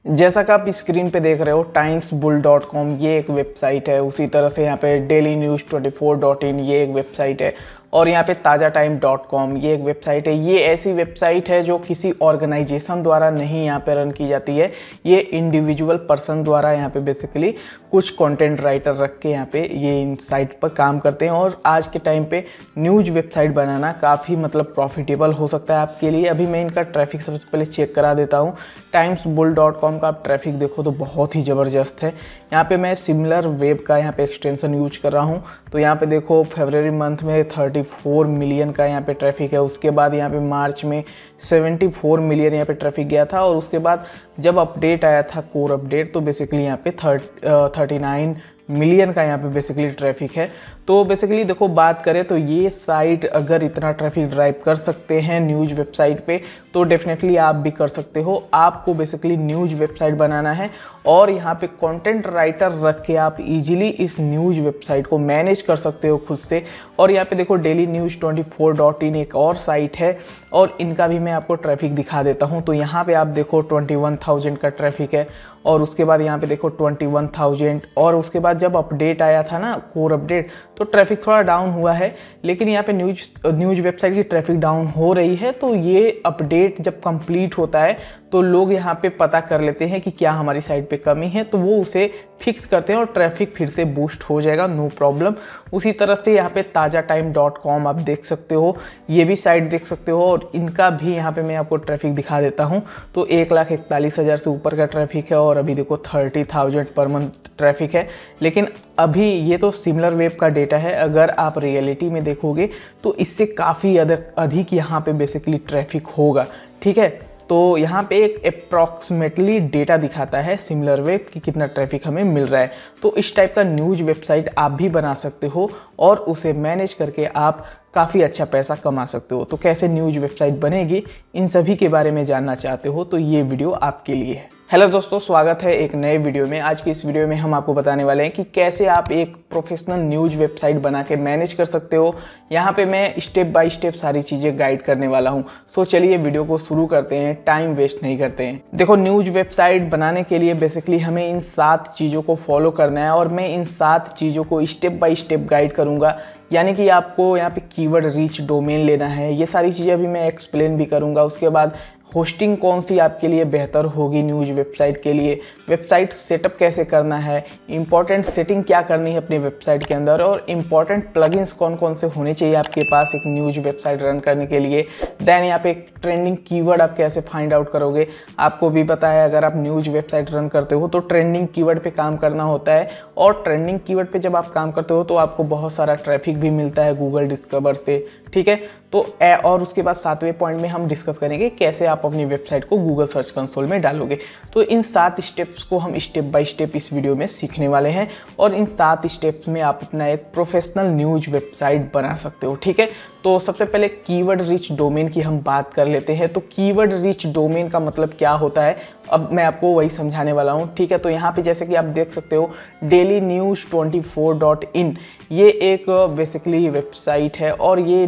जैसा कि आप स्क्रीन पे देख रहे हो timesbull.com ये एक वेबसाइट है। उसी तरह से यहाँ पे dailynews24.in ये एक वेबसाइट है और यहाँ पे tajatime.com ये एक वेबसाइट है। ये ऐसी वेबसाइट है जो किसी ऑर्गेनाइजेशन द्वारा नहीं यहाँ पे रन की जाती है। ये इंडिविजुअल पर्सन द्वारा यहाँ पे बेसिकली कुछ कंटेंट राइटर रख के यहाँ पे ये इन साइट पर काम करते हैं। और आज के टाइम पे न्यूज़ वेबसाइट बनाना काफ़ी मतलब प्रॉफिटेबल हो सकता है आपके लिए। अभी मैं इनका ट्रैफिक सबसे पहले चेक करा देता हूँ। timesbull.com का आप ट्रैफिक देखो तो बहुत ही ज़बरदस्त है। यहाँ पे मैं सिमिलर वेब का यहाँ पे एक्सटेंशन यूज कर रहा हूँ। तो यहाँ पे देखो फरवरी मंथ में 34 मिलियन का यहाँ पे ट्रैफिक है। उसके बाद यहाँ पे मार्च में 74 मिलियन यहाँ पे ट्रैफिक गया था। और उसके बाद जब अपडेट आया था कोर अपडेट तो बेसिकली यहाँ पे 39 मिलियन का यहाँ पे बेसिकली ट्रैफिक है। तो बेसिकली देखो बात करें तो ये साइट अगर इतना ट्रैफिक ड्राइव कर सकते हैं न्यूज़ वेबसाइट पे तो डेफिनेटली आप भी कर सकते हो। आपको बेसिकली न्यूज़ वेबसाइट बनाना है और यहाँ पे कंटेंट राइटर रख के आप इजीली इस न्यूज़ वेबसाइट को मैनेज कर सकते हो खुद से। और यहाँ पे देखो dailynews24.in एक और साइट है और इनका भी मैं आपको ट्रैफिक दिखा देता हूँ। तो यहाँ पे आप देखो 21,000 का ट्रैफिक है और उसके बाद यहाँ पे देखो 21,000 और उसके बाद जब अपडेट आया था ना कोर अपडेट तो ट्रैफिक थोड़ा डाउन हुआ है। लेकिन यहाँ पे न्यूज़ वेबसाइट की ट्रैफिक डाउन हो रही है। तो ये अपडेट जब कंप्लीट होता है तो लोग यहाँ पे पता कर लेते हैं कि क्या हमारी साइट पे कमी है तो वो उसे फिक्स करते हैं और ट्रैफिक फिर से बूस्ट हो जाएगा, नो प्रॉब्लम। उसी तरह से यहाँ पे tajatime.com आप देख सकते हो, ये भी साइट देख सकते हो और इनका भी यहाँ पे मैं आपको ट्रैफिक दिखा देता हूँ। तो 1,41,000 से ऊपर का ट्रैफिक है और अभी देखो 30,000 पर मंथ ट्रैफिक है। लेकिन अभी ये तो सिमिलर वेब का डेटा है, अगर आप रियलिटी में देखोगे तो इससे काफ़ी अधिक यहाँ पे बेसिकली ट्रैफिक होगा, ठीक है। तो यहाँ पे एक अप्रॉक्सीमेटली डेटा दिखाता है सिमिलर वेब कि कितना ट्रैफिक हमें मिल रहा है। तो इस टाइप का न्यूज़ वेबसाइट आप भी बना सकते हो और उसे मैनेज करके आप काफ़ी अच्छा पैसा कमा सकते हो। तो कैसे न्यूज़ वेबसाइट बनेगी इन सभी के बारे में जानना चाहते हो तो ये वीडियो आपके लिए है। हेलो दोस्तों, स्वागत है एक नए वीडियो में। आज की इस वीडियो में हम आपको बताने वाले हैं कि कैसे आप एक प्रोफेशनल न्यूज़ वेबसाइट बना के मैनेज कर सकते हो। यहाँ पे मैं स्टेप बाय स्टेप सारी चीज़ें गाइड करने वाला हूँ। सो चलिए वीडियो को शुरू करते हैं, टाइम वेस्ट नहीं करते हैं। देखो न्यूज़ वेबसाइट बनाने के लिए बेसिकली हमें इन 7 चीज़ों को फॉलो करना है और मैं इन 7 चीज़ों को स्टेप बाय स्टेप गाइड करूँगा। यानी कि आपको यहाँ पे कीवर्ड रीच डोमेन लेना है, ये सारी चीज़ें अभी मैं एक्सप्लेन भी करूँगा। उसके बाद होस्टिंग कौन सी आपके लिए बेहतर होगी न्यूज़ वेबसाइट के लिए, वेबसाइट सेटअप कैसे करना है, इंपॉर्टेंट सेटिंग क्या करनी है अपनी वेबसाइट के अंदर और इंपॉर्टेंट प्लगइन्स कौन कौन से होने चाहिए आपके पास एक न्यूज़ वेबसाइट रन करने के लिए। देन यहाँ पे ट्रेंडिंग कीवर्ड आप कैसे फाइंड आउट करोगे। आपको भी पता है अगर आप न्यूज़ वेबसाइट रन करते हो तो ट्रेंडिंग कीवर्ड पे काम करना होता है और ट्रेंडिंग कीवर्ड पे जब आप काम करते हो तो आपको बहुत सारा ट्रैफिक भी मिलता है गूगल डिस्कवर से, ठीक है। तो और उसके बाद 7वें पॉइंट में हम डिस्कस करेंगे कैसे आप अपनी वेबसाइट को गूगल सर्च कंसोल में डालोगे। तो इन 7 स्टेप्स को हम स्टेप बाय स्टेप इस वीडियो में सीखने वाले हैं और इन 7 स्टेप्स में आप अपना एक प्रोफेशनल न्यूज़ वेबसाइट बना सकते हो, ठीक है। तो सबसे पहले कीवर्ड रिच डोमेन की हम बात कर लेते हैं। तो कीवर्ड रिच डोमेन का मतलब क्या होता है अब मैं आपको वही समझाने वाला हूँ, ठीक है। तो यहाँ पे जैसे कि आप देख सकते हो dailynews24.in ये एक बेसिकली वेबसाइट है और ये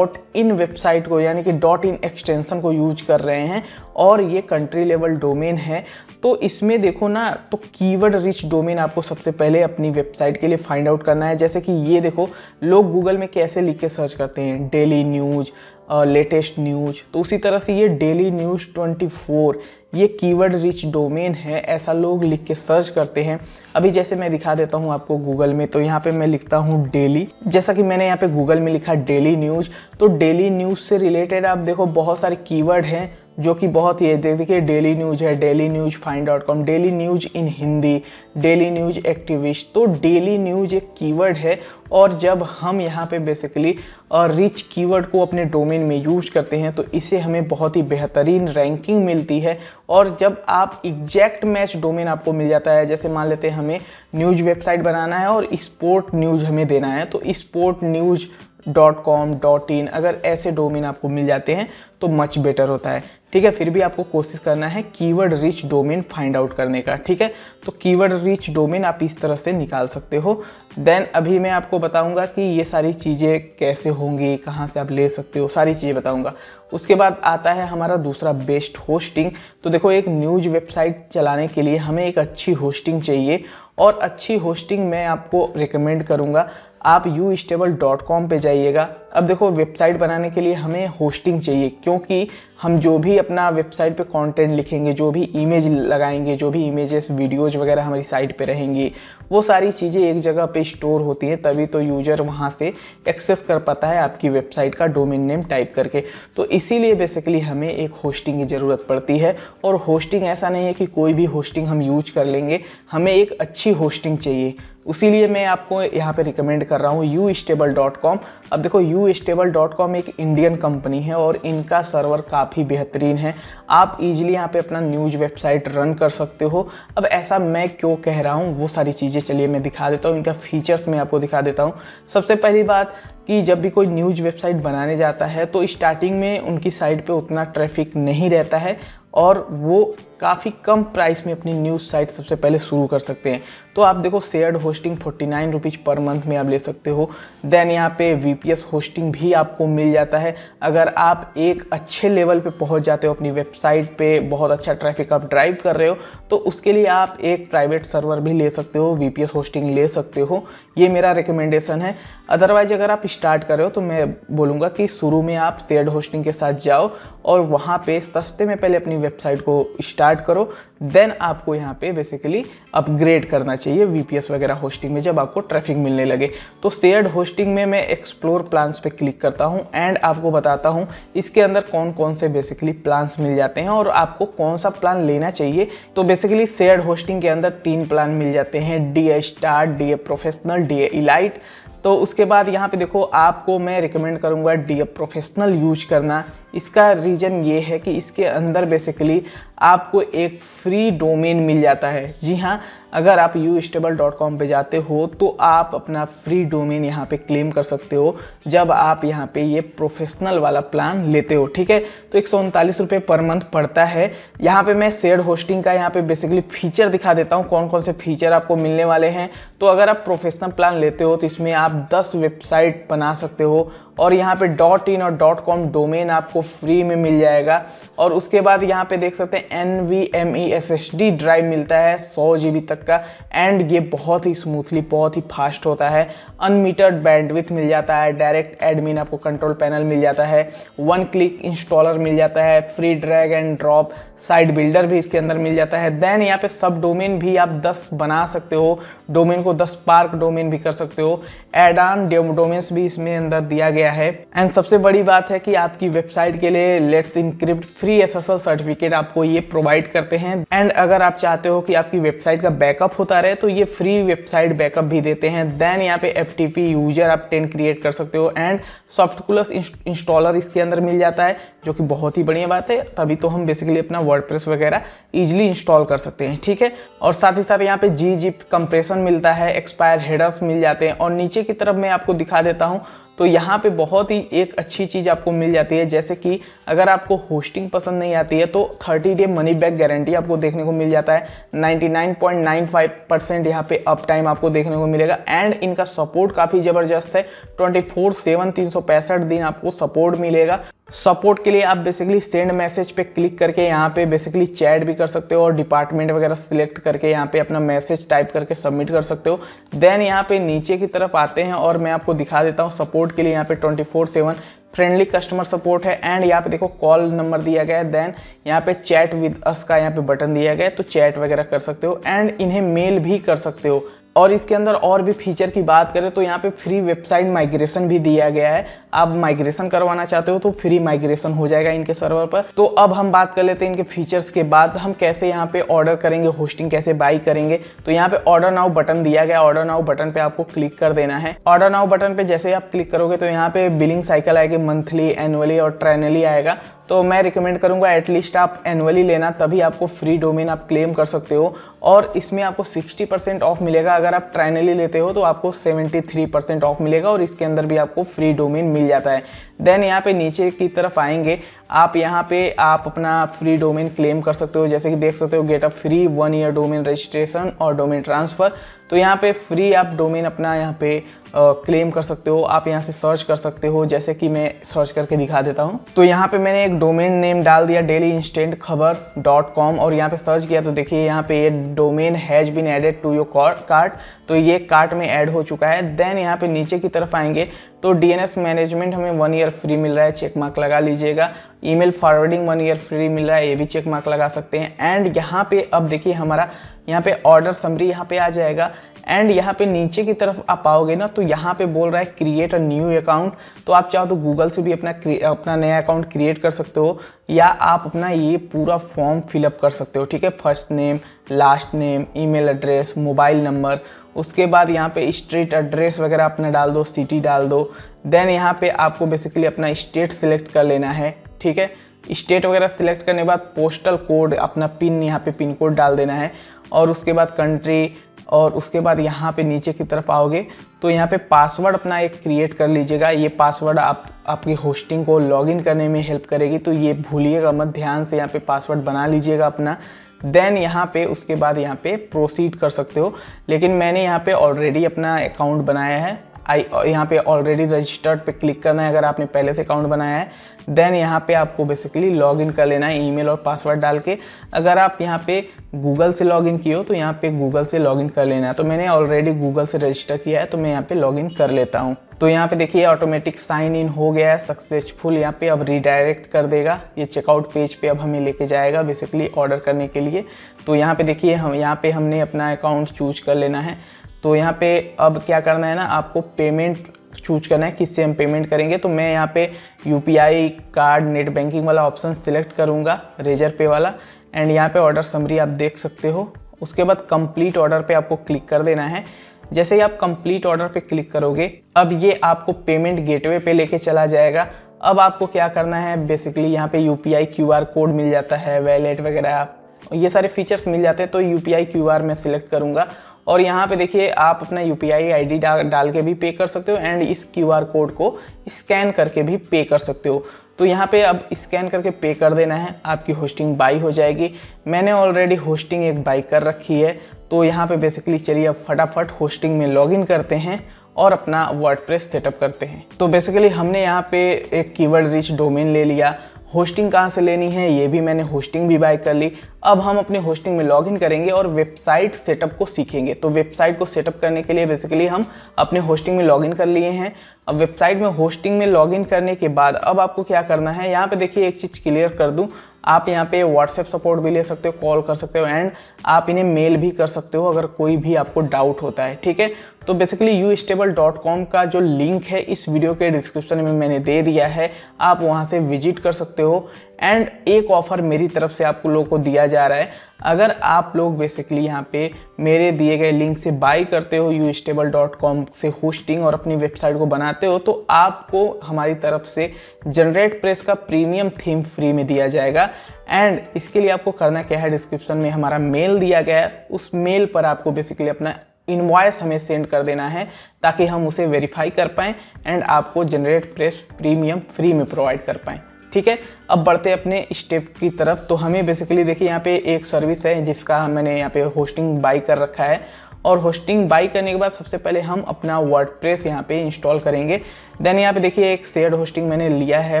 .in वेबसाइट को यानी कि .in एक्सटेंशन को यूज कर रहे हैं और ये कंट्री लेवल डोमेन है। तो इसमें देखो ना, तो कीवर्ड रिच डोमेन आपको सबसे पहले अपनी वेबसाइट के लिए फाइंड आउट करना है। जैसे कि ये देखो लोग गूगल में कैसे लिख के सर्च करते हैं, डेली न्यूज़, लेटेस्ट न्यूज़। तो उसी तरह से ये dailynews24 ये कीवर्ड रिच डोमेन है, ऐसा लोग लिख के सर्च करते हैं। अभी जैसे मैं दिखा देता हूँ आपको गूगल में, तो यहाँ पे मैं लिखता हूँ डेली, जैसा कि मैंने यहाँ पे गूगल में लिखा डेली न्यूज़। तो डेली न्यूज़ से रिलेटेड आप देखो बहुत सारे कीवर्ड हैं जो कि बहुत ही देखिए डेली न्यूज़ है, daily news find.com, daily news इन हिंदी, डेली न्यूज़ एक्टिविस्ट। तो डेली न्यूज़ एक कीवर्ड है और जब हम यहाँ पे बेसिकली रिच कीवर्ड को अपने डोमेन में यूज करते हैं तो इसे हमें बहुत ही बेहतरीन रैंकिंग मिलती है। और जब आप एग्जैक्ट मैच डोमेन आपको मिल जाता है, जैसे मान लेते हैं हमें न्यूज़ वेबसाइट बनाना है और स्पोर्ट न्यूज़ हमें देना है, तो sportnews.com.in अगर ऐसे डोमेन आपको मिल जाते हैं तो मच बेटर होता है, ठीक है, फिर भी आपको कोशिश करना है keyword rich domain find out करने का। ठीक है, तो कीवर्ड रिच डोमेन आप इस तरह से निकाल सकते हो। देन अभी मैं आपको बताऊंगा कि ये सारी चीज़ें कैसे होंगी, कहाँ से आप ले सकते हो, सारी चीज़ें बताऊंगा। उसके बाद आता है हमारा दूसरा बेस्ट होस्टिंग। तो देखो, एक न्यूज़ वेबसाइट चलाने के लिए हमें एक अच्छी होस्टिंग चाहिए, और अच्छी होस्टिंग मैं आपको रिकमेंड करूँगा, आप ustable.com पे जाइएगा। अब देखो, वेबसाइट बनाने के लिए हमें होस्टिंग चाहिए, क्योंकि हम जो भी अपना वेबसाइट पे कंटेंट लिखेंगे, जो भी इमेज लगाएंगे, जो भी इमेजेस वीडियोज वगैरह हमारी साइट पे रहेंगी, वो सारी चीज़ें एक जगह पे स्टोर होती हैं, तभी तो यूजर वहाँ से एक्सेस कर पाता है आपकी वेबसाइट का डोमेन नेम टाइप करके। तो इसीलिए बेसिकली हमें एक होस्टिंग की ज़रूरत पड़ती है। और होस्टिंग ऐसा नहीं है कि कोई भी होस्टिंग हम यूज कर लेंगे, हमें एक अच्छी होस्टिंग चाहिए। उसीलिए मैं आपको यहाँ पे रिकमेंड कर रहा हूँ ustable.com। अब देखो, ustable.com एक इंडियन कंपनी है और इनका सर्वर काफ़ी बेहतरीन है। आप इजीली यहाँ पे अपना न्यूज़ वेबसाइट रन कर सकते हो। अब ऐसा मैं क्यों कह रहा हूँ, वो सारी चीज़ें चलिए मैं दिखा देता हूँ, इनका फीचर्स मैं आपको दिखा देता हूँ। सबसे पहली बात कि जब भी कोई न्यूज़ वेबसाइट बनाने जाता है तो स्टार्टिंग में उनकी साइट पे उतना ट्रैफिक नहीं रहता है, और वो काफ़ी कम प्राइस में अपनी न्यूज़ साइट सबसे पहले शुरू कर सकते हैं। तो आप देखो, shared hosting 49 rupees per month में आप ले सकते हो। देन यहाँ पे VPS होस्टिंग भी आपको मिल जाता है। अगर आप एक अच्छे लेवल पे पहुँच जाते हो, अपनी वेबसाइट पे बहुत अच्छा ट्रैफिक आप ड्राइव कर रहे हो, तो उसके लिए आप एक प्राइवेट सर्वर भी ले सकते हो, VPS होस्टिंग ले सकते हो। ये मेरा रिकमेंडेशन है। अदरवाइज अगर आप स्टार्ट कर रहे हो तो मैं बोलूँगा कि शुरू में आप शेयर्ड होस्टिंग के साथ जाओ और वहाँ पे सस्ते में पहले अपनी वेबसाइट को स्टार्ट करो। देन आपको यहाँ पे बेसिकली अपग्रेड करना चाहिए VPS वगैरह होस्टिंग में, जब आपको ट्रैफिक मिलने लगे। तो शेयर्ड होस्टिंग में मैं एक्सप्लोर प्लान्स पे क्लिक करता हूँ एंड आपको बताता हूँ इसके अंदर कौन कौन से बेसिकली प्लान्स मिल जाते हैं और आपको कौन सा प्लान लेना चाहिए। तो बेसिकली शेयर्ड होस्टिंग के अंदर 3 प्लान मिल जाते हैं, DA start, DA professional, DA elite. तो उसके बाद यहाँ पे देखो, आपको मैं रिकमेंड करूँगा DA प्रोफेशनल यूज करना। इसका रीज़न ये है कि इसके अंदर बेसिकली आपको एक फ्री डोमेन मिल जाता है। जी हाँ, अगर आप ustable.com पे जाते हो तो आप अपना फ्री डोमेन यहाँ पे क्लेम कर सकते हो जब आप यहाँ पे ये प्रोफेशनल वाला प्लान लेते हो। ठीक है, तो 139 रुपये पर मंथ पड़ता है। यहाँ पे मैं शेयर्ड होस्टिंग का यहाँ पे बेसिकली फीचर दिखा देता हूँ, कौन कौन से फीचर आपको मिलने वाले हैं। तो अगर आप प्रोफेशनल प्लान लेते हो तो इसमें आप 10 वेबसाइट बना सकते हो, और यहाँ पे .in और .com डोमेन आपको फ्री में मिल जाएगा। और उसके बाद यहाँ पे देख सकते हैं NVMe SSD ड्राइव मिलता है 100 GB तक का, एंड ये बहुत ही स्मूथली, बहुत ही फास्ट होता है। अनमीटर्ड बैंडविड्थ मिल जाता है, डायरेक्ट एडमिन आपको कंट्रोल पैनल मिल जाता है, 1 क्लिक इंस्टॉलर मिल जाता है, free drag and drop site builder भी इसके अंदर मिल जाता है। देन यहाँ पे सब डोमेन भी आप 10 बना सकते हो, डोमेन को 10 पार्क डोमेन भी कर सकते हो। एड ऑन डोमेन्स भी इसमें अंदर दिया गया है। एंड सबसे बड़ी बात है कि आपकी वेबसाइट के लिए let's encrypt free SSL certificate आपको ये प्रोवाइड करते हैं। एंड अगर आप चाहते हो कि आपकी वेबसाइट का बैकअप होता रहे तो ये फ्री वेबसाइट बैकअप भी देते हैं। देन यहाँ पे FTP यूजर आप 10 क्रिएट कर सकते हो, एंड सॉफ्टकुलस इंस्टॉलर इसके अंदर मिल जाता है, जो कि बहुत ही बढ़िया बात है। तभी तो हम बेसिकली अपना वर्डप्रेस वगैरह इजीली इंस्टॉल कर सकते हैं। ठीक है, और साथ ही साथ यहाँ पे gzip कंप्रेशन मिलता है, एक्सपायर हेडर्स मिल जाते हैं। और नीचे की तरफ मैं आपको दिखा देता हूँ, तो यहाँ पे बहुत ही एक अच्छी चीज़ आपको मिल जाती है, जैसे कि अगर आपको होस्टिंग पसंद नहीं आती है तो 30 डे मनी बैक गारंटी आपको देखने को मिल जाता है। 99.95% यहाँ पे अप टाइम आपको देखने को मिलेगा। एंड इनका सपोर्ट काफ़ी ज़बरदस्त है, 24/7 365 दिन आपको सपोर्ट मिलेगा। सपोर्ट के लिए आप बेसिकली सेंड मैसेज पे क्लिक करके यहाँ पे बेसिकली चैट भी कर सकते हो, और डिपार्टमेंट वगैरह सिलेक्ट करके यहाँ पे अपना मैसेज टाइप करके सबमिट कर सकते हो। देन यहाँ पे नीचे की तरफ आते हैं और मैं आपको दिखा देता हूँ सपोर्ट के लिए यहाँ पे 24/7 फ्रेंडली कस्टमर सपोर्ट है। एंड यहाँ पे देखो कॉल नंबर दिया गया है। देन यहाँ पे चैट विद अस का यहाँ पे बटन दिया गया है, तो चैट वगैरह कर सकते हो, एंड इन्हें मेल भी कर सकते हो। और इसके अंदर और भी फीचर की बात करें तो यहाँ पे फ्री वेबसाइट माइग्रेशन भी दिया गया है। आप माइग्रेशन करवाना चाहते हो तो फ्री माइग्रेशन हो जाएगा इनके सर्वर पर। तो अब हम बात कर लेते हैं इनके फीचर्स के बाद हम कैसे यहाँ पे ऑर्डर करेंगे, होस्टिंग कैसे बाई करेंगे। तो यहाँ पे ऑर्डर नाउ बटन दिया गया, ऑर्डर नाउ बटन पे आपको क्लिक कर देना है। ऑर्डर नाउ बटन पे जैसे आप क्लिक करोगे तो यहाँ पे बिलिंग साइकिल आएगी, मंथली, एनुअली और ट्रायनली आएगा। तो मैं रिकमेंड करूंगा एटलीस्ट आप एनुअली लेना, तभी आपको फ्री डोमेन आप क्लेम कर सकते हो। और इसमें आपको 60% ऑफ मिलेगा। अगर आप ट्रायनली लेते हो तो आपको 73% ऑफ मिलेगा, और इसके अंदर भी आपको फ्री डोमेन मिल जाता है। देन यहाँ पे नीचे की तरफ आएंगे, आप यहाँ पे आप अपना फ्री डोमेन क्लेम कर सकते हो। जैसे कि देख सकते हो get a free 1 year domain registration और डोमेन ट्रांसफ़र। तो यहाँ पे फ्री आप डोमेन अपना यहाँ पे क्लेम कर सकते हो। आप यहाँ से सर्च कर सकते हो, जैसे कि मैं सर्च करके दिखा देता हूँ। तो यहाँ पे मैंने एक डोमेन नेम डाल दिया dailyinstantखबर.com और यहाँ पे सर्च किया तो देखिए यहाँ पे ये domain has been added to your cart. तो ये कार्ट में ऐड हो चुका है। देन यहाँ पे नीचे की तरफ आएंगे तो DNS मैनेजमेंट हमें 1 ईयर फ्री मिल रहा है, चेक मार्क लगा लीजिएगा। ईमेल फॉरवर्डिंग 1 ईयर फ्री मिल रहा है, ये भी चेक मार्क लगा सकते हैं। एंड यहाँ पे अब देखिए हमारा यहाँ पे ऑर्डर समरी यहाँ पे आ जाएगा। एंड यहाँ पे नीचे की तरफ आप आओगे ना तो यहाँ पे बोल रहा है क्रिएट अ न्यू अकाउंट। तो आप चाहो तो गूगल से भी अपना नया अकाउंट क्रिएट कर सकते हो, या आप अपना ये पूरा फॉर्म फिलअप कर सकते हो। ठीक है, first name, last name, email address, mobile number, उसके बाद यहाँ पे स्ट्रीट एड्रेस वगैरह अपना डाल दो, सिटी डाल दो। देन यहाँ पे आपको बेसिकली अपना स्टेट सिलेक्ट कर लेना है। ठीक है, स्टेट वगैरह सिलेक्ट करने के बाद पोस्टल कोड, अपना पिन, यहाँ पे पिन कोड डाल देना है। और उसके बाद कंट्री, और उसके बाद यहाँ पे नीचे की तरफ आओगे तो यहाँ पे पासवर्ड अपना एक क्रिएट कर लीजिएगा। ये पासवर्ड आपकी होस्टिंग को लॉगिन करने में हेल्प करेगी, तो ये भूलिएगा मत, ध्यान से यहाँ पे पासवर्ड बना लीजिएगा अपना। देन यहाँ पे उसके बाद यहाँ पे प्रोसीड कर सकते हो, लेकिन मैंने यहाँ पे ऑलरेडी अपना अकाउंट बनाया है। यहाँ पे ऑलरेडी रजिस्टर्ड पे क्लिक करना है अगर आपने पहले से अकाउंट बनाया है। देन यहाँ पे आपको बेसिकली लॉगिन कर लेना है ईमेल और पासवर्ड डाल के। अगर आप यहाँ पे गूगल से लॉगिन किए हो तो यहाँ पे गूगल से लॉगिन कर लेना है। तो मैंने ऑलरेडी गूगल से रजिस्टर किया है तो मैं यहाँ पे लॉगिन कर लेता हूँ। तो यहाँ पे देखिए ऑटोमेटिक साइन इन हो गया है सक्सेसफुल। यहाँ पे अब रिडायरेक्ट कर देगा, ये चेकआउट पेज पे अब हमें लेके जाएगा बेसिकली ऑर्डर करने के लिए। तो यहाँ पे देखिए यहाँ पे हमने अपना अकाउंट चूज कर लेना है। तो यहाँ पे अब क्या करना है ना, आपको पेमेंट चूज करना है किससे हम पेमेंट करेंगे। तो मैं यहाँ पे UPI कार्ड नेट बैंकिंग वाला ऑप्शन सिलेक्ट करूँगा, रेजर पे वाला। एंड यहाँ पे ऑर्डर समरी आप देख सकते हो। उसके बाद कंप्लीट ऑर्डर पे आपको क्लिक कर देना है। जैसे ही आप कंप्लीट ऑर्डर पे क्लिक करोगे अब ये आपको पेमेंट गेटवे पे लेके चला जाएगा। अब आपको क्या करना है, बेसिकली यहाँ पे UPI QR कोड मिल जाता है, वैलेट वगैरह ये सारे फीचर्स मिल जाते हैं। तो UPI QR मैं सिलेक्ट करूँगा और यहाँ पे देखिए आप अपना UPI ID डाल के भी पे कर सकते हो एंड इस QR कोड को स्कैन करके भी पे कर सकते हो। तो यहाँ पे अब स्कैन करके पे कर देना है, आपकी होस्टिंग बाई हो जाएगी। मैंने ऑलरेडी होस्टिंग एक बाई कर रखी है। तो यहाँ पे बेसिकली चलिए अब फटाफट होस्टिंग में लॉगिन करते हैं और अपना वर्डप्रेस सेटअप करते हैं। तो बेसिकली हमने यहाँ पे एक कीवर्ड रिच डोमेन ले लिया। होस्टिंग कहाँ से लेनी है ये भी मैंने होस्टिंग भी बाय कर ली। अब हम अपनी होस्टिंग में लॉगिन करेंगे और वेबसाइट सेटअप को सीखेंगे। तो वेबसाइट को सेटअप करने के लिए बेसिकली हम अपने होस्टिंग में लॉगिन कर लिए हैं। अब वेबसाइट में होस्टिंग में लॉगिन करने के बाद अब आपको क्या करना है, यहाँ पे देखिए एक चीज़ क्लियर कर दूँ, आप यहाँ पे व्हाट्सएप सपोर्ट भी ले सकते हो, कॉल कर सकते हो एंड आप इन्हें मेल भी कर सकते हो अगर कोई भी आपको डाउट होता है। ठीक है, तो बेसिकली youstable.com का जो लिंक है इस वीडियो के डिस्क्रिप्शन में मैंने दे दिया है, आप वहाँ से विजिट कर सकते हो। एंड एक ऑफ़र मेरी तरफ से आपको लोगों को दिया जा रहा है, अगर आप लोग बेसिकली यहाँ पे मेरे दिए गए लिंक से बाई करते हो youstable.com से होस्टिंग और अपनी वेबसाइट को बनाते हो, तो आपको हमारी तरफ से जनरेट प्रेस का प्रीमियम थीम फ्री में दिया जाएगा। एंड इसके लिए आपको करना क्या है, डिस्क्रिप्शन में हमारा मेल दिया गया है, उस मेल पर आपको बेसिकली अपना इनवॉइस हमें सेंड कर देना है ताकि हम उसे वेरीफाई कर पाएँ एंड आपको जनरेट प्रेस प्रीमियम फ्री में प्रोवाइड कर पाएँ। ठीक है, अब बढ़ते अपने स्टेप की तरफ। तो हमें बेसिकली देखिए यहाँ पे एक सर्विस है जिसका मैंने यहाँ पे होस्टिंग बाई कर रखा है और होस्टिंग बाई करने के बाद सबसे पहले हम अपना वर्डप्रेस यहाँ पे इंस्टॉल करेंगे। देन यहाँ पे देखिए एक शेयर्ड होस्टिंग मैंने लिया है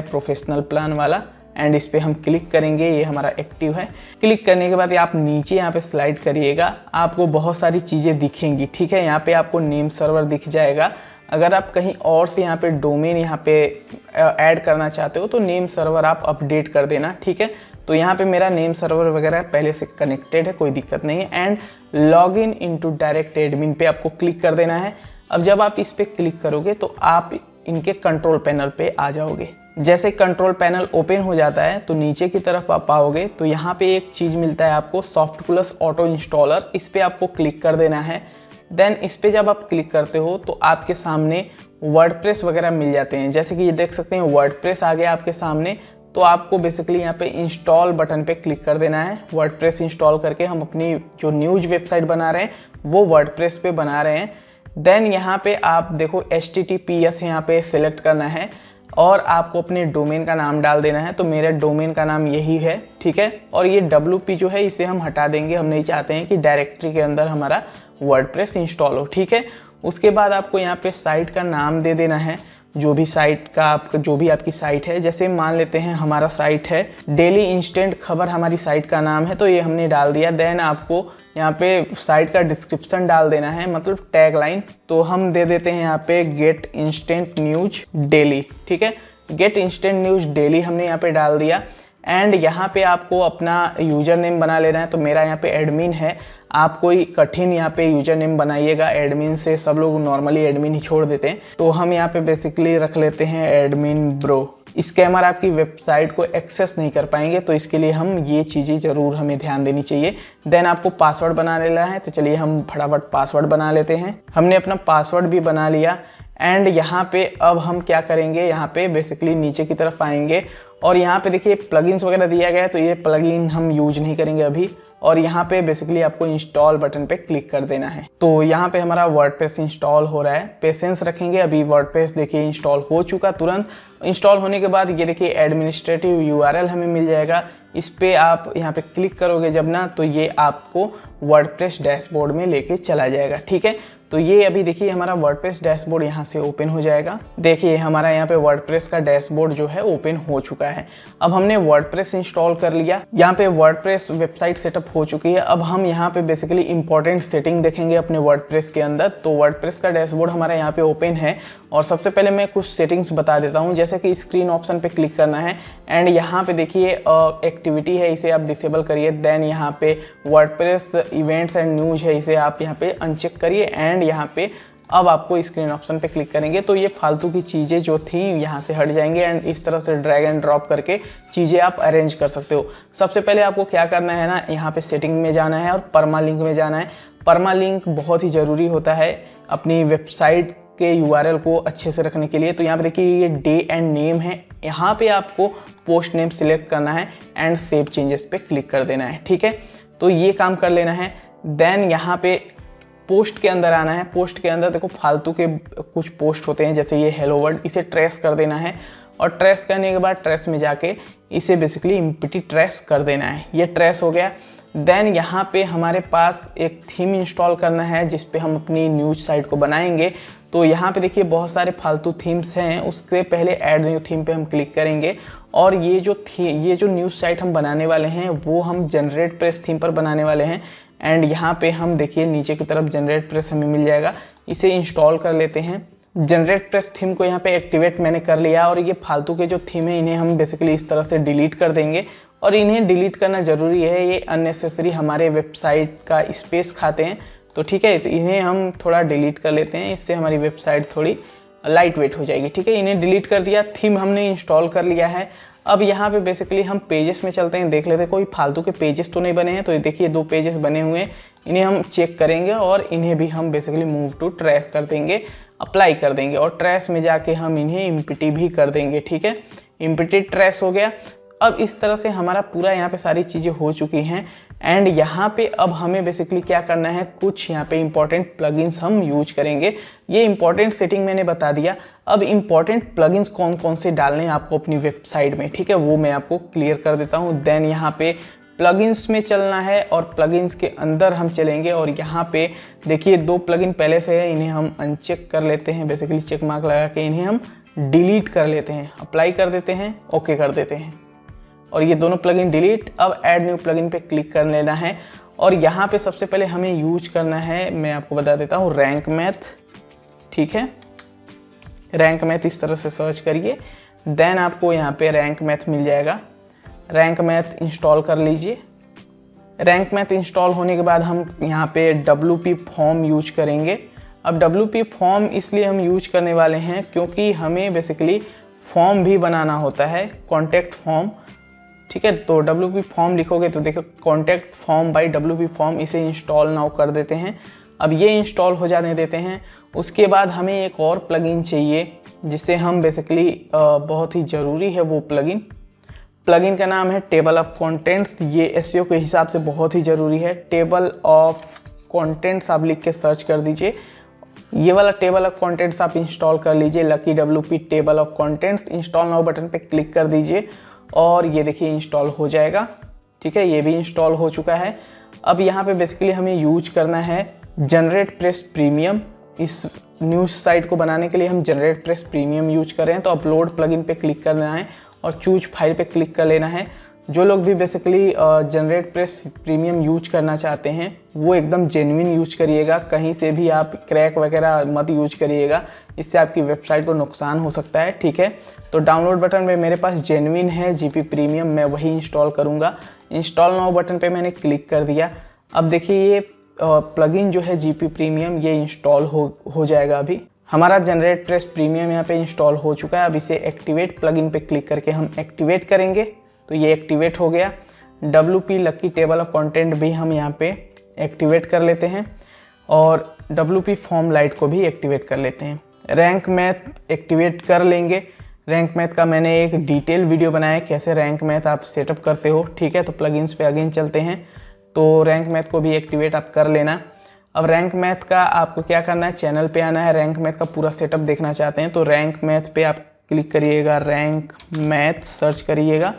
प्रोफेशनल प्लान वाला एंड इस पर हम क्लिक करेंगे, ये हमारा एक्टिव है। क्लिक करने के बाद आप नीचे यहाँ पे स्लाइड करिएगा, आपको बहुत सारी चीज़ें दिखेंगी। ठीक है, यहाँ पे आपको नेम सर्वर दिख जाएगा। अगर आप कहीं और से यहाँ पे डोमेन यहाँ पे ऐड करना चाहते हो तो नेम सर्वर आप अपडेट कर देना। ठीक है, तो यहाँ पे मेरा नेम सर्वर वगैरह पहले से कनेक्टेड है, कोई दिक्कत नहीं है। And login into direct admin पे आपको क्लिक कर देना है। अब जब आप इस पर क्लिक करोगे तो आप इनके कंट्रोल पैनल पे आ जाओगे। जैसे कंट्रोल पैनल ओपन हो जाता है तो नीचे की तरफ आप आओगे तो यहाँ पे एक चीज़ मिलता है आपको, सॉफ्टप्लस ऑटो इंस्टॉलर, इस पर आपको क्लिक कर देना है। देन इस पे जब आप क्लिक करते हो तो आपके सामने वर्डप्रेस वगैरह मिल जाते हैं। जैसे कि ये देख सकते हैं वर्डप्रेस आ गया आपके सामने। तो आपको बेसिकली यहाँ पे इंस्टॉल बटन पे क्लिक कर देना है। वर्डप्रेस इंस्टॉल करके हम अपनी जो न्यूज वेबसाइट बना रहे हैं वो वर्डप्रेस पे बना रहे हैं। देन यहाँ पे आप देखो HTTPS यहाँ पे सिलेक्ट करना है और आपको अपने डोमेन का नाम डाल देना है। तो मेरा डोमेन का नाम यही है, ठीक है। और ये WP जो है इसे हम हटा देंगे, हम नहीं चाहते हैं कि डायरेक्टरी के अंदर हमारा वर्डप्रेस इंस्टॉल हो, ठीक है। उसके बाद आपको यहाँ पे साइट का नाम दे देना है, जो भी साइट का आपका जो भी आपकी साइट है। जैसे मान लेते हैं हमारा साइट है डेली इंस्टेंट खबर, हमारी साइट का नाम है, तो ये हमने डाल दिया। देन आपको यहाँ पे साइट का डिस्क्रिप्शन डाल देना है, मतलब टैग लाइन। तो हम दे देते हैं यहाँ पे गेट इंस्टेंट न्यूज डेली, ठीक है। गेट इंस्टेंट न्यूज डेली हमने यहाँ पे डाल दिया। एंड यहाँ पे आपको अपना यूज़र नेम बना लेना है। तो मेरा यहाँ पे एडमिन है, आप कोई कठिन यहाँ पे यूज़र नेम बनाइएगा। एडमिन से सब लोग नॉर्मली एडमिन ही छोड़ देते हैं, तो हम यहाँ पे बेसिकली रख लेते हैं एडमिन ब्रो। स्कैमर आपकी वेबसाइट को एक्सेस नहीं कर पाएंगे, तो इसके लिए हम ये चीज़ें ज़रूर हमें ध्यान देनी चाहिए। देन आपको पासवर्ड बना लेना है, तो चलिए हम फटाफट पासवर्ड बना लेते हैं। हमने अपना पासवर्ड भी बना लिया। एंड यहाँ पे अब हम क्या करेंगे, यहाँ पे बेसिकली नीचे की तरफ आएंगे और यहाँ पे देखिए प्लगइन्स वगैरह दिया गया है, तो ये प्लगइन हम यूज नहीं करेंगे अभी। और यहाँ पे बेसिकली आपको इंस्टॉल बटन पे क्लिक कर देना है। तो यहाँ पे हमारा वर्डप्रेस इंस्टॉल हो रहा है, पेशेंस रखेंगे। अभी वर्डप्रेस देखिए इंस्टॉल हो चुका। तुरंत इंस्टॉल होने के बाद ये देखिए एडमिनिस्ट्रेटिव URL हमें मिल जाएगा। इस पे आप यहाँ पे क्लिक करोगे जब ना, तो ये आपको वर्डप्रेस डैशबोर्ड में लेके चला जाएगा, ठीक है। तो ये अभी देखिए हमारा वर्डप्रेस डैशबोर्ड यहाँ से ओपन हो जाएगा। देखिए हमारा यहाँ पे वर्डप्रेस का डैशबोर्ड जो है ओपन हो चुका है। अब हमने वर्डप्रेस इंस्टॉल कर लिया, यहाँ पे वर्डप्रेस वेबसाइट सेटअप हो चुकी है। अब हम यहाँ पे बेसिकली इंपॉर्टेंट सेटिंग देखेंगे अपने वर्डप्रेस के अंदर। तो वर्डप्रेस का डैशबोर्ड हमारा यहाँ पे ओपन है और सबसे पहले मैं कुछ सेटिंग्स बता देता हूँ। जैसे कि स्क्रीन ऑप्शन पे क्लिक करना है एंड यहाँ पे देखिए एक्टिविटी है, इसे आप डिसेबल करिए। देन यहाँ पे वर्डप्रेस इवेंट्स एंड न्यूज है, इसे आप यहाँ पे अनचेक करिए। एंड यहाँ पे अब आपको स्क्रीन ऑप्शन पे क्लिक करेंगे तो ये फालतू की चीज़ें जो थी यहाँ से हट जाएंगे एंड इस तरह से ड्रैग एंड ड्रॉप करके चीज़ें आप अरेंज कर सकते हो। सबसे पहले आपको क्या करना है ना, यहाँ पे सेटिंग में जाना है और परमा लिंक में जाना है। परमा लिंक बहुत ही ज़रूरी होता है अपनी वेबसाइट के URL को अच्छे से रखने के लिए। तो यहाँ पे देखिए ये डे एंड नेम है, यहाँ पे आपको पोस्ट नेम सिलेक्ट करना है एंड सेव चेंजेस पे क्लिक कर देना है, ठीक है। तो ये काम कर लेना है। देन यहाँ पे पोस्ट के अंदर आना है। पोस्ट के अंदर देखो फालतू के कुछ पोस्ट होते हैं, जैसे ये हेलो वर्ल्ड, इसे ट्रेस कर देना है। और ट्रेस करने के बाद ट्रेस में जाके इसे बेसिकली इम्पिटी ट्रेस कर देना है। ये ट्रेस हो गया। देन यहाँ पे हमारे पास एक थीम इंस्टॉल करना है जिस पे हम अपनी न्यूज साइट को बनाएंगे। तो यहाँ पे देखिए बहुत सारे फालतू थीम्स हैं, उसके पहले ऐड न्यू थीम पे हम क्लिक करेंगे। और ये जो न्यूज़ साइट हम बनाने वाले हैं वो हम जनरेट प्रेस थीम पर बनाने वाले हैं। एंड यहाँ पे हम देखिए नीचे की तरफ जनरेट प्रेस हमें मिल जाएगा, इसे इंस्टॉल कर लेते हैं। जनरेट प्रेस थीम को यहाँ पे एक्टिवेट मैंने कर लिया। और ये फालतू के जो थीम है इन्हें हम बेसिकली इस तरह से डिलीट कर देंगे। और इन्हें डिलीट करना ज़रूरी है, ये अननेसेसरी हमारे वेबसाइट का स्पेस खाते हैं। तो ठीक है, तो इन्हें हम थोड़ा डिलीट कर लेते हैं, इससे हमारी वेबसाइट थोड़ी लाइट वेट हो जाएगी, ठीक है। इन्हें डिलीट कर दिया, थीम हमने इंस्टॉल कर लिया है। अब यहाँ पे बेसिकली हम पेजेस में चलते हैं, देख लेते हैं कोई फालतू के पेजेस तो नहीं बने हैं। तो ये देखिए 2 पेजेस बने हुए हैं, इन्हें हम चेक करेंगे और इन्हें भी हम बेसिकली मूव टू ट्रेस कर देंगे, अप्लाई कर देंगे। और ट्रेस में जाके हम इन्हें इम्पिटी भी कर देंगे, ठीक है। इम्पिटी ट्रेस हो गया। अब इस तरह से हमारा पूरा यहाँ पे सारी चीज़ें हो चुकी हैं। एंड यहाँ पे अब हमें बेसिकली क्या करना है, कुछ यहाँ पे इंपॉर्टेंट प्लगइन्स हम यूज करेंगे। ये इंपॉर्टेंट सेटिंग मैंने बता दिया। अब इंपॉर्टेंट प्लगइन्स कौन कौन से डालने हैं आपको अपनी वेबसाइट में, ठीक है, वो मैं आपको क्लियर कर देता हूँ। देन यहाँ पे प्लगइन्स में चलना है और प्लगइन्स के अंदर हम चलेंगे। और यहाँ पे देखिए 2 प्लगइन पहले से है, इन्हें हम अनचेक कर लेते हैं, बेसिकली चेक मार्क लगा के इन्हें हम डिलीट कर लेते हैं, अप्लाई कर देते हैं, ओके कर देते हैं। और ये दोनों प्लगइन डिलीट। अब ऐड न्यू प्लगइन पे क्लिक कर लेना है। और यहाँ पे सबसे पहले हमें यूज करना है, मैं आपको बता देता हूँ, रैंक मैथ, ठीक है। रैंक मैथ इस तरह से सर्च करिए, देन आपको यहाँ पे रैंक मैथ मिल जाएगा। रैंक मैथ इंस्टॉल कर लीजिए। रैंक मैथ इंस्टॉल होने के बाद हम यहाँ पे WP फॉर्म यूज करेंगे। अब WP फॉर्म इसलिए हम यूज करने वाले हैं क्योंकि हमें बेसिकली फॉर्म भी बनाना होता है, कॉन्टैक्ट फॉर्म, ठीक है। तो WP फॉर्म लिखोगे तो देखो contact form by WP form, इसे इंस्टॉल नाउ कर देते हैं। अब ये इंस्टॉल हो जाने देते हैं। उसके बाद हमें एक और प्लगइन चाहिए जिसे हम बेसिकली बहुत ही ज़रूरी है वो प्लगइन का नाम है टेबल ऑफ कंटेंट्स। ये SEO के हिसाब से बहुत ही ज़रूरी है। टेबल ऑफ कंटेंट्स आप लिख के सर्च कर दीजिए। ये वाला टेबल ऑफ कंटेंट्स आप इंस्टॉल कर लीजिए, lucky WP table of contents. Install now button पे क्लिक कर दीजिए और ये देखिए इंस्टॉल हो जाएगा। ठीक है, ये भी इंस्टॉल हो चुका है। अब यहाँ पे बेसिकली हमें यूज करना है जनरेट प्रेस प्रीमियम। इस न्यूज़ साइट को बनाने के लिए हम जनरेट प्रेस प्रीमियम यूज कर रहे हैं। तो अपलोड प्लगइन पे क्लिक करना है और चूज फाइल पे क्लिक कर लेना है। जो लोग भी basically generate press premium use करना चाहते हैं वो एकदम जेन्युइन यूज करिएगा, कहीं से भी आप क्रैक वगैरह मत यूज करिएगा, इससे आपकी वेबसाइट को नुकसान हो सकता है। ठीक है, तो डाउनलोड बटन में मेरे पास जेन्युइन है GP प्रीमियम, मैं वही इंस्टॉल करूँगा। इंस्टॉल नाउ बटन पे मैंने क्लिक कर दिया। अब देखिए ये प्लगइन जो है GP प्रीमियम ये इंस्टॉल हो जाएगा। अभी हमारा जनरेट प्रेस प्रीमियम यहाँ पे इंस्टॉल हो चुका है। अब इसे एक्टिवेट प्लगइन पे क्लिक करके हम एक्टिवेट करेंगे तो ये एक्टिवेट हो गया। WP lucky table of content भी हम यहाँ पे एक्टिवेट कर लेते हैं और WP फॉर्म लाइट को भी एक्टिवेट कर लेते हैं। रैंक मैथ एक्टिवेट कर लेंगे। रैंक मैथ का मैंने एक डिटेल वीडियो बनाया है कैसे रैंक मैथ आप सेटअप करते हो। ठीक है, तो प्लगइन्स पे अगेन चलते हैं। तो रैंक मैथ को भी एक्टिवेट आप कर लेना। अब रैंक मैथ का आपको क्या करना है, चैनल पे आना है। रैंक मैथ का पूरा सेटअप देखना चाहते हैं तो रैंक मैथ पे आप क्लिक करिएगा, रैंक मैथ सर्च करिएगा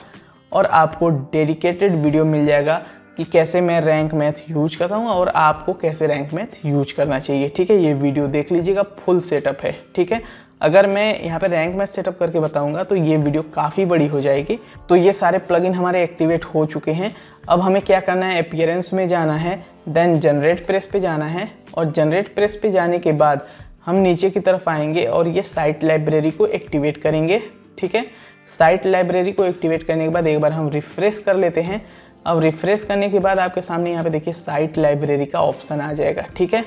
और आपको डेडिकेटेड वीडियो मिल जाएगा कि कैसे मैं रैंक मैथ यूज करता हूँ और आपको कैसे रैंक मैथ यूज करना चाहिए। ठीक है, ये वीडियो देख लीजिएगा, फुल सेटअप है। ठीक है, अगर मैं यहाँ पे रैंक मैथ सेटअप करके बताऊंगा तो ये वीडियो काफ़ी बड़ी हो जाएगी। तो ये सारे प्लगइन हमारे एक्टिवेट हो चुके हैं। अब हमें क्या करना है, अपीयरेंस में जाना है, देन जनरेट प्रेस पे जाना है और जनरेट प्रेस पे जाने के बाद हम नीचे की तरफ आएंगे और ये साइट लाइब्रेरी को एक्टिवेट करेंगे। ठीक है, साइट लाइब्रेरी को एक्टिवेट करने के बाद एक बार हम रिफ्रेश कर लेते हैं। अब रिफ्रेश करने के बाद आपके सामने यहाँ पे देखिए साइट लाइब्रेरी का ऑप्शन आ जाएगा। ठीक है,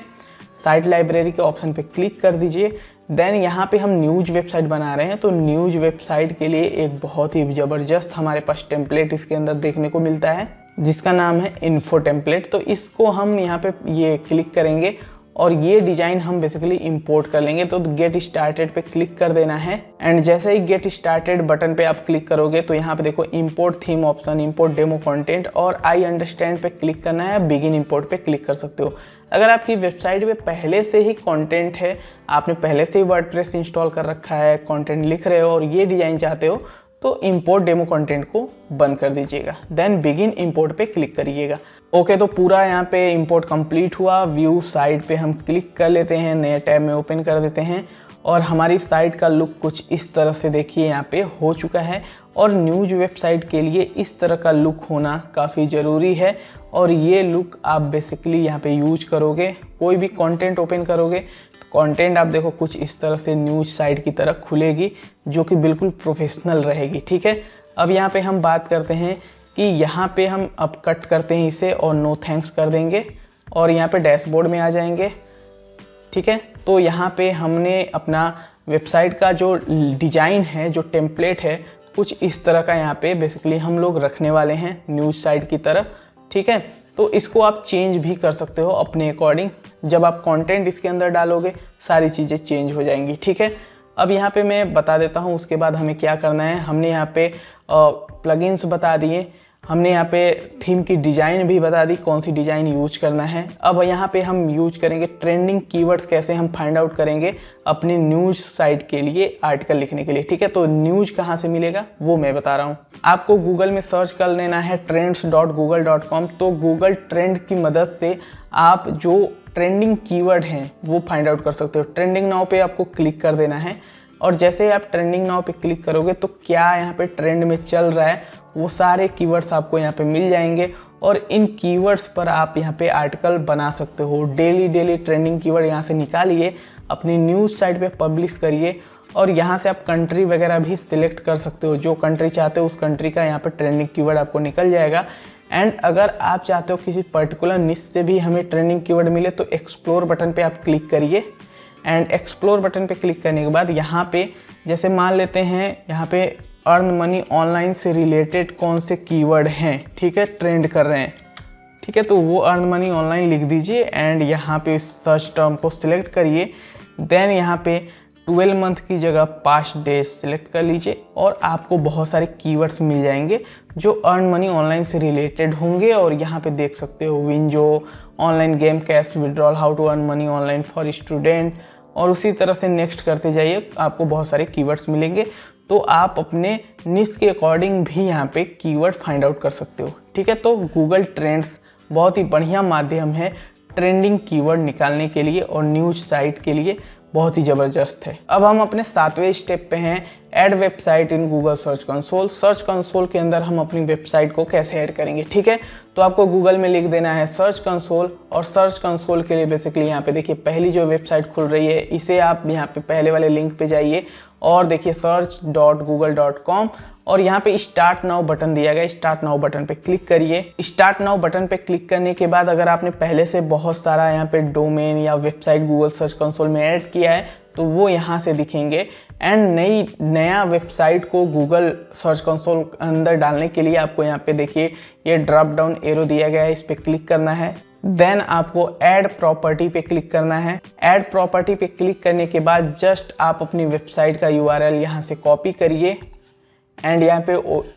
साइट लाइब्रेरी के ऑप्शन पे क्लिक कर दीजिए। देन यहाँ पे हम न्यूज़ वेबसाइट बना रहे हैं तो न्यूज़ वेबसाइट के लिए एक बहुत ही ज़बरदस्त हमारे पास टेम्पलेट इसके अंदर देखने को मिलता है जिसका नाम है इन्फो टेम्पलेट। तो इसको हम यहाँ पे ये क्लिक करेंगे और ये डिज़ाइन हम बेसिकली इंपोर्ट कर लेंगे। तो गेट स्टार्टेड पे क्लिक कर देना है एंड जैसे ही गेट स्टार्टेड बटन पे आप क्लिक करोगे तो यहाँ पे देखो import theme option, import demo content और आई अंडरस्टैंड पे क्लिक करना है। बिगिन इंपोर्ट पे क्लिक कर सकते हो। अगर आपकी वेबसाइट पे पहले से ही कंटेंट है, आपने पहले से ही वर्डप्रेस इंस्टॉल कर रखा है, कंटेंट लिख रहे हो और ये डिज़ाइन चाहते हो तो इंपोर्ट डेमो कंटेंट को बंद कर दीजिएगा। देन बिगिन इंपोर्ट पे क्लिक करिएगा। ओके, तो पूरा यहाँ पे इंपोर्ट कंप्लीट हुआ। व्यू साइट पे हम क्लिक कर लेते हैं, नए टैब में ओपन कर देते हैं और हमारी साइट का लुक कुछ इस तरह से देखिए यहाँ पे हो चुका है। और न्यूज़ वेबसाइट के लिए इस तरह का लुक होना काफ़ी ज़रूरी है और ये लुक आप बेसिकली यहाँ पे यूज करोगे। कोई भी कंटेंट ओपन करोगे तो कंटेंट आप देखो कुछ इस तरह से न्यूज़ साइट की तरह खुलेगी जो कि बिल्कुल प्रोफेशनल रहेगी। ठीक है, अब यहाँ पे हम बात करते हैं कि यहाँ पे हम अब कट करते हैं इसे और नो थैंक्स कर देंगे और यहाँ पे डैशबोर्ड में आ जाएंगे। ठीक है, तो यहाँ पे हमने अपना वेबसाइट का जो डिज़ाइन है, जो टेम्पलेट है, कुछ इस तरह का यहाँ पे बेसिकली हम लोग रखने वाले हैं न्यूज़ साइट की तरह। ठीक है, तो इसको आप चेंज भी कर सकते हो अपने अकॉर्डिंग। जब आप कंटेंट इसके अंदर डालोगे सारी चीज़ें चेंज हो जाएंगी। ठीक है, अब यहाँ पे मैं बता देता हूँ उसके बाद हमें क्या करना है। हमने यहाँ पे प्लगइन्स बता दिए, हमने यहाँ पे थीम की डिज़ाइन भी बता दी, कौन सी डिज़ाइन यूज करना है। अब यहाँ पे हम यूज करेंगे ट्रेंडिंग कीवर्ड्स, कैसे हम फाइंड आउट करेंगे अपनी न्यूज़ साइट के लिए आर्टिकल लिखने के लिए। ठीक है, तो न्यूज़ कहाँ से मिलेगा वो मैं बता रहा हूँ। आपको गूगल में सर्च कर लेना है trends.google.com। तो गूगल ट्रेंड की मदद से आप जो ट्रेंडिंग कीवर्ड हैं वो फाइंड आउट कर सकते हो। ट्रेंडिंग नाउ पे आपको क्लिक कर देना है और जैसे ही आप ट्रेंडिंग नाउ पे क्लिक करोगे तो क्या यहाँ पे ट्रेंड में चल रहा है वो सारे कीवर्ड्स आपको यहाँ पे मिल जाएंगे और इन कीवर्ड्स पर आप यहाँ पे आर्टिकल बना सकते हो। डेली ट्रेंडिंग कीवर्ड यहाँ से निकालिए, अपनी न्यूज़ साइट पे पब्लिश करिए और यहाँ से आप कंट्री वगैरह भी सिलेक्ट कर सकते हो। जो कंट्री चाहते हो उस कंट्री का यहाँ पे ट्रेंडिंग कीवर्ड आपको निकल जाएगा। एंड अगर आप चाहते हो किसी पर्टिकुलर निश से भी हमें ट्रेंडिंग कीवर्ड मिले तो एक्सप्लोर बटन पे आप क्लिक करिए एंड एक्सप्लोर बटन पे क्लिक करने के बाद यहाँ पे जैसे मान लेते हैं यहाँ पे अर्न मनी ऑनलाइन से रिलेटेड कौन से कीवर्ड हैं, ठीक है, ट्रेंड कर रहे हैं। ठीक है, तो वो अर्न मनी ऑनलाइन लिख दीजिए एंड यहाँ पे सर्च टर्म को सिलेक्ट करिए। देन यहाँ पे 12 मंथ की जगह 5 डेज सिलेक्ट कर लीजिए और आपको बहुत सारे कीवर्ड्स मिल जाएंगे जो अर्न मनी ऑनलाइन से रिलेटेड होंगे। और यहाँ पे देख सकते हो WinZO, online game cash withdrawal, how to earn money online for student और उसी तरह से नेक्स्ट करते जाइए, आपको बहुत सारे कीवर्ड्स मिलेंगे। तो आप अपने निश के अकॉर्डिंग भी यहाँ पे कीवर्ड फाइंड आउट कर सकते हो। ठीक है, तो गूगल ट्रेंड्स बहुत ही बढ़िया माध्यम है ट्रेंडिंग कीवर्ड निकालने के लिए और न्यूज़ साइट के लिए बहुत ही ज़बरदस्त है। अब हम अपने 7वें स्टेप पे हैं, add website in Google search console. Search console के अंदर हम अपनी वेबसाइट को कैसे ऐड करेंगे। ठीक है, तो आपको गूगल में लिख देना है सर्च कंसोल, और सर्च कंसोल के लिए बेसिकली यहाँ पे देखिए पहली जो वेबसाइट खुल रही है, इसे आप यहाँ पे पहले वाले लिंक पे जाइए और देखिए search.google.com, और यहाँ पे स्टार्ट नाउ बटन दिया गया, स्टार्ट नाउ बटन पे क्लिक करिए। स्टार्ट नाउ बटन पे क्लिक करने के बाद अगर आपने पहले से बहुत सारा यहाँ पे डोमेन या वेबसाइट गूगल सर्च कंसोल में ऐड किया है तो वो यहाँ से दिखेंगे। एंड नया वेबसाइट को गूगल सर्च कंसोल अंदर डालने के लिए आपको यहाँ पे देखिए ये ड्रॉप डाउन एरो दिया गया है, इस पर क्लिक करना है। देन आपको ऐड प्रॉपर्टी पे क्लिक करना है। ऐड प्रॉपर्टी पे क्लिक करने के बाद जस्ट आप अपनी वेबसाइट का URL यहाँ से कॉपी करिए एंड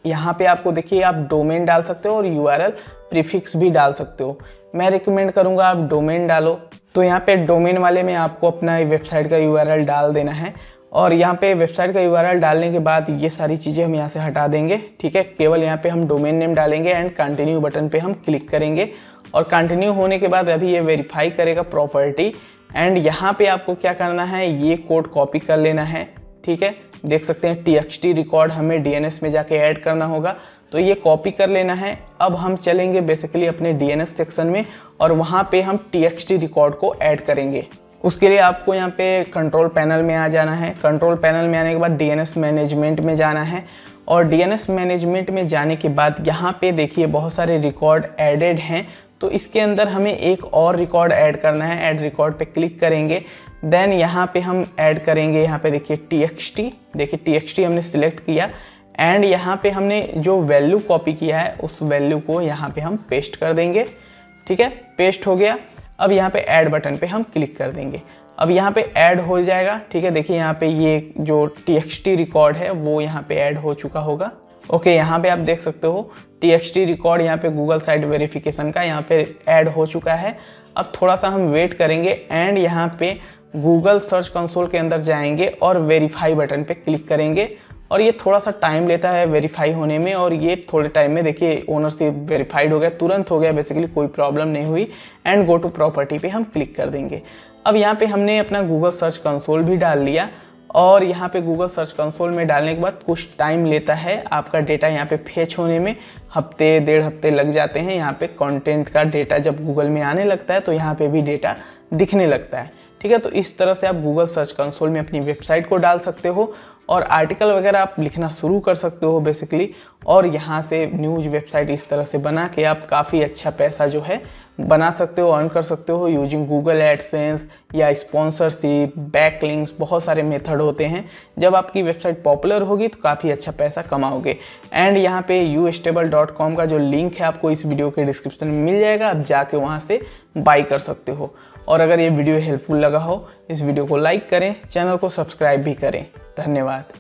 यहाँ पे आपको देखिए आप डोमेन डाल सकते हो और URL प्रीफिक्स भी डाल सकते हो। मैं रिकमेंड करूँगा आप डोमेन डालो। तो यहाँ पे डोमेन वाले में आपको अपना वेबसाइट का URL डाल देना है, और यहाँ पे वेबसाइट का URL डालने के बाद ये सारी चीज़ें हम यहाँ से हटा देंगे। ठीक है, केवल यहाँ पे हम डोमेन नेम डालेंगे एंड कंटिन्यू बटन पे हम क्लिक करेंगे, और कंटिन्यू होने के बाद अभी ये वेरीफाई करेगा प्रॉपर्टी। एंड यहाँ पे आपको क्या करना है, ये कोड कॉपी कर लेना है। ठीक है, देख सकते हैं TXT रिकॉर्ड हमें DNS में जाके ऐड करना होगा, तो ये कॉपी कर लेना है। अब हम चलेंगे बेसिकली अपने DNS सेक्शन में और वहाँ पे हम TXT रिकॉर्ड को ऐड करेंगे। उसके लिए आपको यहाँ पे कंट्रोल पैनल में आ जाना है। कंट्रोल पैनल में आने के बाद DNS मैनेजमेंट में जाना है, और DNS मैनेजमेंट में जाने के बाद यहाँ पे देखिए बहुत सारे रिकॉर्ड एडेड हैं, तो इसके अंदर हमें एक और रिकॉर्ड ऐड करना है। ऐड रिकॉर्ड पे क्लिक करेंगे। देन यहाँ पे हम ऐड करेंगे, यहाँ पे देखिए TXT, देखिए TXT हमने सिलेक्ट किया एंड यहाँ पे हमने जो वैल्यू कॉपी किया है उस वैल्यू को यहाँ पे हम पेस्ट कर देंगे। ठीक है, पेस्ट हो गया। अब यहाँ पे ऐड बटन पे हम क्लिक कर देंगे। अब यहाँ पे ऐड हो जाएगा। ठीक है, देखिए यहाँ पे ये जो TXT रिकॉर्ड है वो यहाँ पे ऐड हो चुका होगा। ओके, यहाँ पे आप देख सकते हो TXT रिकॉर्ड यहाँ पे गूगल साइट वेरिफिकेशन का यहाँ पे ऐड हो चुका है। अब थोड़ा सा हम वेट करेंगे एंड यहाँ पे गूगल सर्च कंसोल के अंदर जाएंगे और वेरीफाई बटन पे क्लिक करेंगे, और ये थोड़ा सा टाइम लेता है वेरीफाई होने में, और ये थोड़े टाइम में देखिए ओनरशिप वेरीफाइड हो गया, तुरंत हो गया, बेसिकली कोई प्रॉब्लम नहीं हुई। एंड गो टू प्रॉपर्टी पे हम क्लिक कर देंगे। अब यहाँ पे हमने अपना गूगल सर्च कंसोल भी डाल लिया, और यहाँ पे गूगल सर्च कंसोल में डालने के बाद कुछ टाइम लेता है आपका डेटा यहाँ पे फेच होने में, हफ्ते 1.5 हफ्ते लग जाते हैं। यहाँ पे कंटेंट का डेटा जब गूगल में आने लगता है तो यहाँ पे भी डेटा दिखने लगता है। ठीक है, तो इस तरह से आप गूगल सर्च कंसोल में अपनी वेबसाइट को डाल सकते हो और आर्टिकल वगैरह आप लिखना शुरू कर सकते हो बेसिकली, और यहाँ से न्यूज़ वेबसाइट इस तरह से बना के आप काफ़ी अच्छा पैसा जो है बना सकते हो, अर्न कर सकते हो यूजिंग गूगल एडसेंस या स्पॉन्सरशिप, बैकलिंक्स, बहुत सारे मेथड होते हैं। जब आपकी वेबसाइट पॉपुलर होगी तो काफ़ी अच्छा पैसा कमाओगे। एंड यहाँ पे youstable.com का जो लिंक है आपको इस वीडियो के डिस्क्रिप्शन में मिल जाएगा, आप जाके वहाँ से बाई कर सकते हो। और अगर ये वीडियो हेल्पफुल लगा हो, इस वीडियो को लाइक करें, चैनल को सब्सक्राइब भी करें। धन्यवाद।